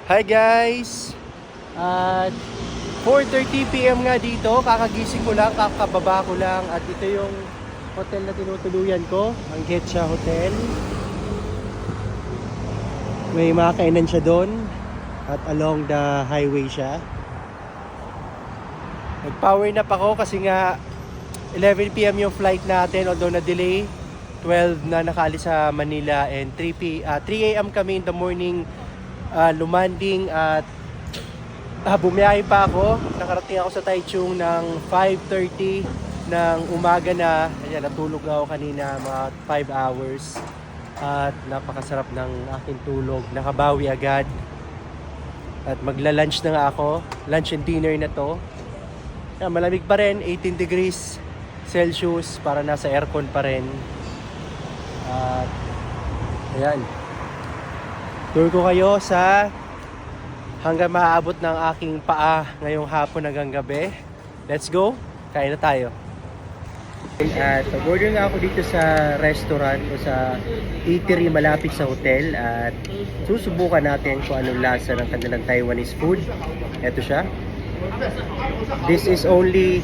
Hi guys! At 4:30 PM nga dito, kakagising ko lang, kakababa ko lang. At ito yung hotel na tinutuluyan ko, ang Getcha Hotel. May mga kainan siya doon at along the highway siya. Nag-power nap ako kasi nga 11 PM yung flight natin, although na-delay. 12 na nakaalis sa Manila and 3 AM kami in the morning lumanding at bumiyahe pa ako. Nakarating ako sa Taichung ng 5:30 ng umaga na. Ayan, natulog ako kanina mga 5 hours at napakasarap ng aking tulog. Nakabawi agad at magla-lunch na nga ako. Lunch and dinner na to. Ayan, malamig pa rin, 18 degrees Celsius, para nasa aircon pa rin. At ayan, tour ko kayo sa hanggang maaabot ng aking paa ngayong hapon hanggang gabi. Let's go, kain na tayo. At order nga ako dito sa restaurant o sa eatery malapit sa hotel at susubukan natin kung anong lasa ng kanilang Taiwanese food. Ito siya. This is only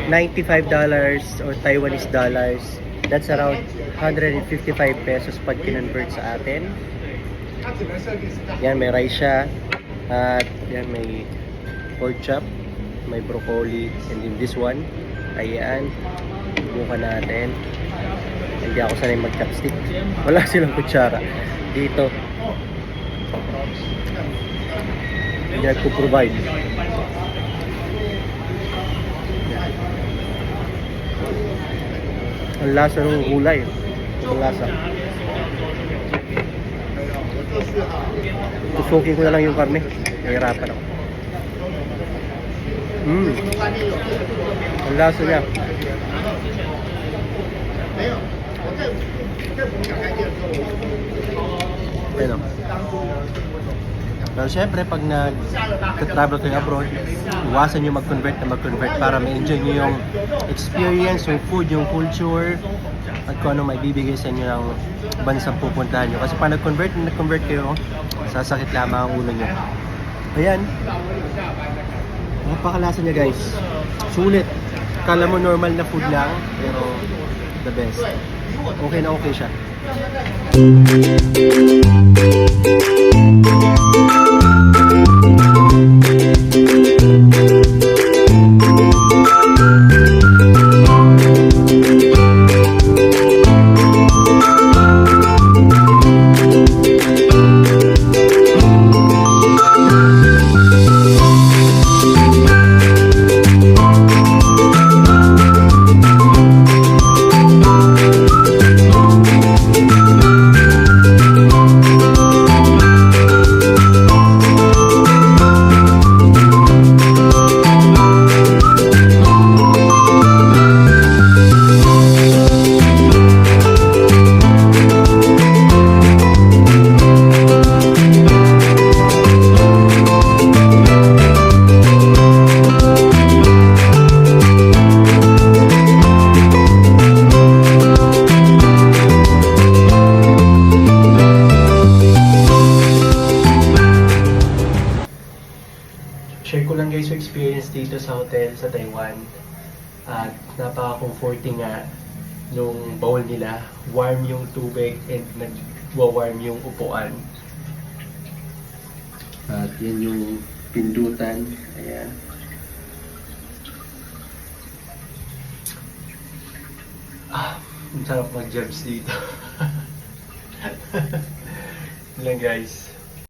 $95 or Taiwanese dollars. That's around 155 pesos pag kinonvert sa atin. Yan, may rice siya. At yan, may pork chop, may broccoli, and then this one. Ayan, subukan natin. Hindi ako sanay mag-chopstick. Wala silang kutsara dito. Hindi nagpo-provide. Ang lasa ng gulay. Ang lasa. Tusukin ko na lang yung karne. Nahirapan ako. Ang lasa niya. Pero syempre pag nag-travel kayo abroad, iwasan nyo mag-convert para ma-enjoy nyo yung experience, yung food, yung culture, at kung ano maibibigay sa inyo ng bansang pupuntahan nyo. Kasi pag nag-convert kayo, sasakit lamang ang ulo nyo. Ayan, napakalasa niya guys. Sulit. Kala mo normal na food lang, pero the best. Okay na okay siya. Share ko lang guys yung experience dito sa hotel sa Taiwan. At napaka-comforting nga nung bowl nila. Warm yung tubig and nag-warm yung upuan. At yan yung pindutan. Ayan. Ang sarap mag-jabs dito. Yan lang guys.